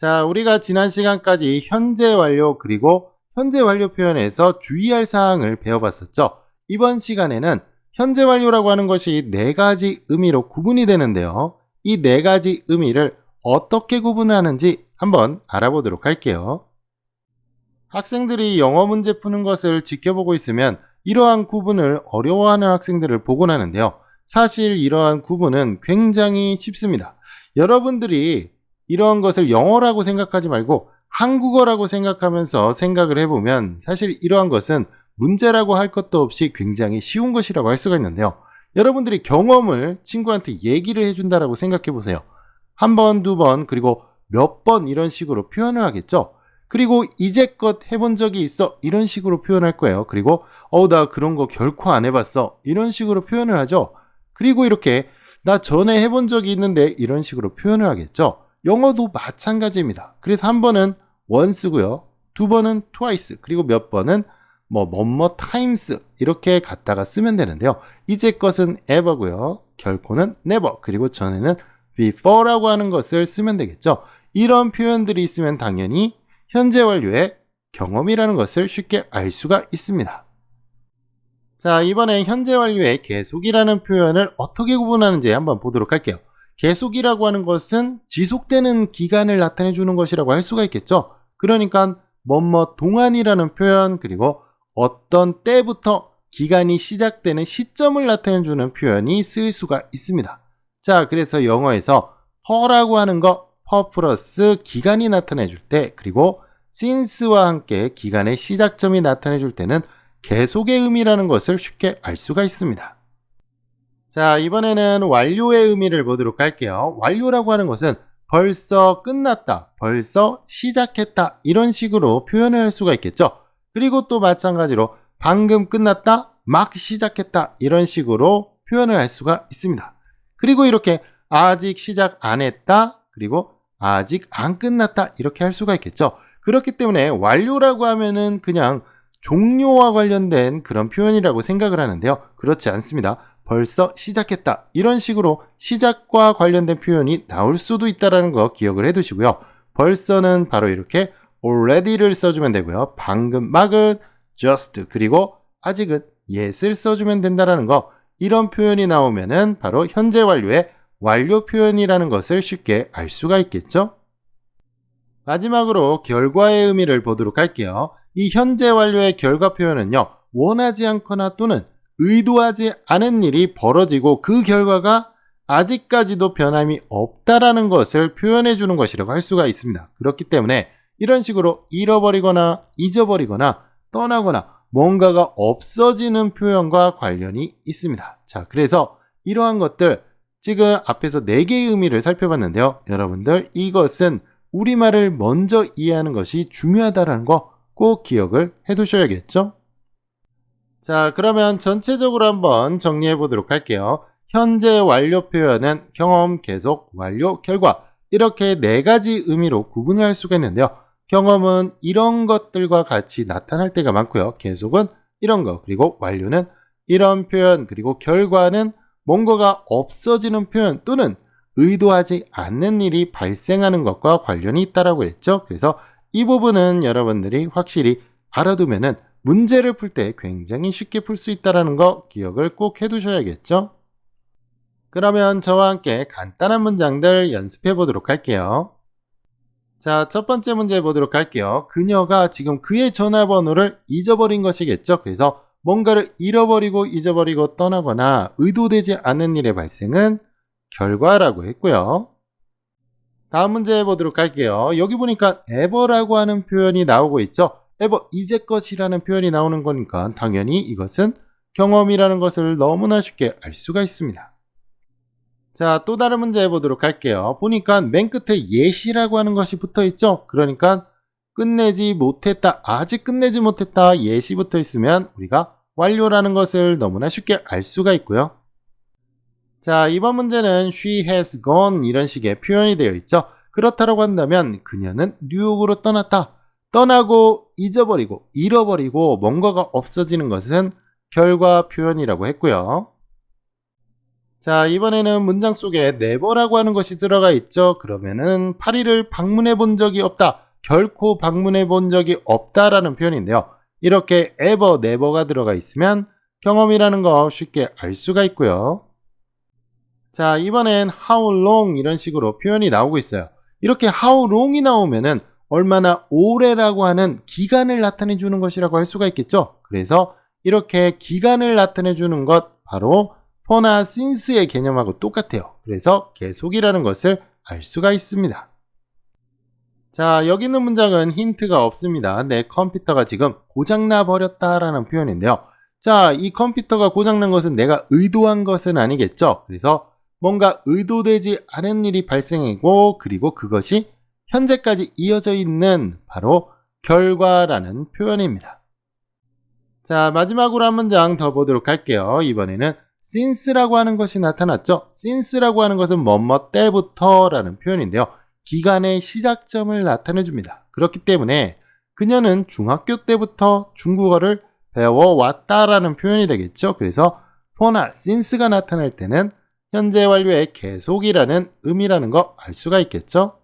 자, 우리가 지난 시간까지 현재 완료 그리고 현재 완료 표현에서 주의할 사항을 배워봤었죠. 이번 시간에는 현재 완료라고 하는 것이 네 가지 의미로 구분이 되는데요. 이 네 가지 의미를 어떻게 구분하는지 한번 알아보도록 할게요. 학생들이 영어 문제 푸는 것을 지켜보고 있으면 이러한 구분을 어려워하는 학생들을 보곤 하는데요. 사실 이러한 구분은 굉장히 쉽습니다. 여러분들이 이러한 것을 영어라고 생각하지 말고 한국어라고 생각하면서 생각을 해보면 사실 이러한 것은 문제라고 할 것도 없이 굉장히 쉬운 것이라고 할 수가 있는데요. 여러분들이 경험을 친구한테 얘기를 해준다라고 생각해 보세요. 한 번, 두 번, 그리고 몇 번 이런 식으로 표현을 하겠죠. 그리고 이제껏 해본 적이 있어 이런 식으로 표현할 거예요. 그리고 나 그런 거 결코 안 해봤어 이런 식으로 표현을 하죠. 그리고 이렇게 나 전에 해본 적이 있는데 이런 식으로 표현을 하겠죠. 영어도 마찬가지입니다. 그래서 한 번은 once고요. 두 번은 twice, 그리고 몇 번은 뭐뭐 times 이렇게 갖다가 쓰면 되는데요. 이제 것은 ever고요. 결코는 never, 그리고 전에는 before라고 하는 것을 쓰면 되겠죠. 이런 표현들이 있으면 당연히 현재 완료의 경험이라는 것을 쉽게 알 수가 있습니다. 자, 이번에 현재 완료의 계속이라는 표현을 어떻게 구분하는지 한번 보도록 할게요. 계속이라고 하는 것은 지속되는 기간을 나타내 주는 것이라고 할 수가 있겠죠. 그러니까 뭐뭐 동안이라는 표현, 그리고 어떤 때부터 기간이 시작되는 시점을 나타내 주는 표현이 쓰일 수가 있습니다. 자, 그래서 영어에서 per라고 하는 거, per 플러스 기간이 나타내 줄 때, 그리고 since와 함께 기간의 시작점이 나타내 줄 때는 계속의 의미라는 것을 쉽게 알 수가 있습니다. 자, 이번에는 완료의 의미를 보도록 할게요. 완료라고 하는 것은 벌써 끝났다, 벌써 시작했다 이런 식으로 표현을 할 수가 있겠죠. 그리고 또 마찬가지로 방금 끝났다, 막 시작했다 이런 식으로 표현을 할 수가 있습니다. 그리고 이렇게 아직 시작 안 했다, 그리고 아직 안 끝났다 이렇게 할 수가 있겠죠. 그렇기 때문에 완료라고 하면은 그냥 종료와 관련된 그런 표현이라고 생각을 하는데요. 그렇지 않습니다. 벌써 시작했다 이런 식으로 시작과 관련된 표현이 나올 수도 있다는 거 기억을 해 두시고요. 벌써는 바로 이렇게 already를 써주면 되고요. 방금 막은 just, 그리고 아직은 yet을 써주면 된다는 거, 이런 표현이 나오면은 바로 현재 완료의 완료 표현이라는 것을 쉽게 알 수가 있겠죠. 마지막으로 결과의 의미를 보도록 할게요. 이 현재 완료의 결과 표현은요, 원하지 않거나 또는 의도하지 않은 일이 벌어지고 그 결과가 아직까지도 변함이 없다라는 것을 표현해 주는 것이라고 할 수가 있습니다. 그렇기 때문에 이런 식으로 잃어버리거나 잊어버리거나 떠나거나 뭔가가 없어지는 표현과 관련이 있습니다. 자, 그래서 이러한 것들 지금 앞에서 4개의 의미를 살펴봤는데요. 여러분들 이것은 우리말을 먼저 이해하는 것이 중요하다는 거 꼭 기억을 해 두셔야겠죠? 자, 그러면 전체적으로 한번 정리해 보도록 할게요. 현재 완료 표현은 경험, 계속, 완료, 결과 이렇게 4가지 의미로 구분을 할 수가 있는데요. 경험은 이런 것들과 같이 나타날 때가 많고요. 계속은 이런 거, 그리고 완료는 이런 표현, 그리고 결과는 뭔가가 없어지는 표현 또는 의도하지 않는 일이 발생하는 것과 관련이 있다라고 했죠. 그래서 이 부분은 여러분들이 확실히 알아두면은 문제를 풀 때 굉장히 쉽게 풀 수 있다는 거 기억을 꼭 해두셔야겠죠. 그러면 저와 함께 간단한 문장들 연습해 보도록 할게요. 자, 첫 번째 문제 보도록 할게요. 그녀가 지금 그의 전화번호를 잊어버린 것이겠죠. 그래서 뭔가를 잃어버리고 잊어버리고 떠나거나 의도되지 않는 일의 발생은 결과라고 했고요. 다음 문제 보도록 할게요. 여기 보니까 ever라고 하는 표현이 나오고 있죠. ever, 이제껏이라는 표현이 나오는 거니까 당연히 이것은 경험이라는 것을 너무나 쉽게 알 수가 있습니다. 자, 또 다른 문제 보도록 할게요. 보니까 맨 끝에 yet이라고 하는 것이 붙어 있죠. 그러니까 끝내지 못했다, 아직 끝내지 못했다, yet이 붙어 있으면 우리가 완료라는 것을 너무나 쉽게 알 수가 있고요. 자, 이번 문제는 she has gone 이런 식의 표현이 되어 있죠. 그렇다고 한다면 그녀는 뉴욕으로 떠났다. 떠나고 잊어버리고 잃어버리고 뭔가가 없어지는 것은 결과 표현이라고 했고요. 자, 이번에는 문장 속에 never라고 하는 것이 들어가 있죠. 그러면은 파리를 방문해 본 적이 없다. 결코 방문해 본 적이 없다라는 표현인데요. 이렇게 ever, never가 들어가 있으면 경험이라는 거 쉽게 알 수가 있고요. 자, 이번엔 how long 이런 식으로 표현이 나오고 있어요. 이렇게 how long이 나오면은 얼마나 오래라고 하는 기간을 나타내 주는 것이라고 할 수가 있겠죠. 그래서 이렇게 기간을 나타내 주는 것 바로 for나 since의 개념하고 똑같아요. 그래서 계속이라는 것을 알 수가 있습니다. 자, 여기 있는 문장은 힌트가 없습니다. 내 컴퓨터가 지금 고장나 버렸다라는 표현인데요. 자, 이 컴퓨터가 고장난 것은 내가 의도한 것은 아니겠죠. 그래서 뭔가 의도되지 않은 일이 발생하고 그리고 그것이 현재까지 이어져 있는 바로 결과라는 표현입니다. 자, 마지막으로 한 문장 더 보도록 할게요. 이번에는 since라고 하는 것이 나타났죠. since라고 하는 것은 뭐뭐 때부터라는 표현인데요. 기간의 시작점을 나타내 줍니다. 그렇기 때문에 그녀는 중학교 때부터 중국어를 배워왔다라는 표현이 되겠죠. 그래서 for나 since가 나타날 때는 현재 완료의 계속이라는 의미라는 거 알 수가 있겠죠.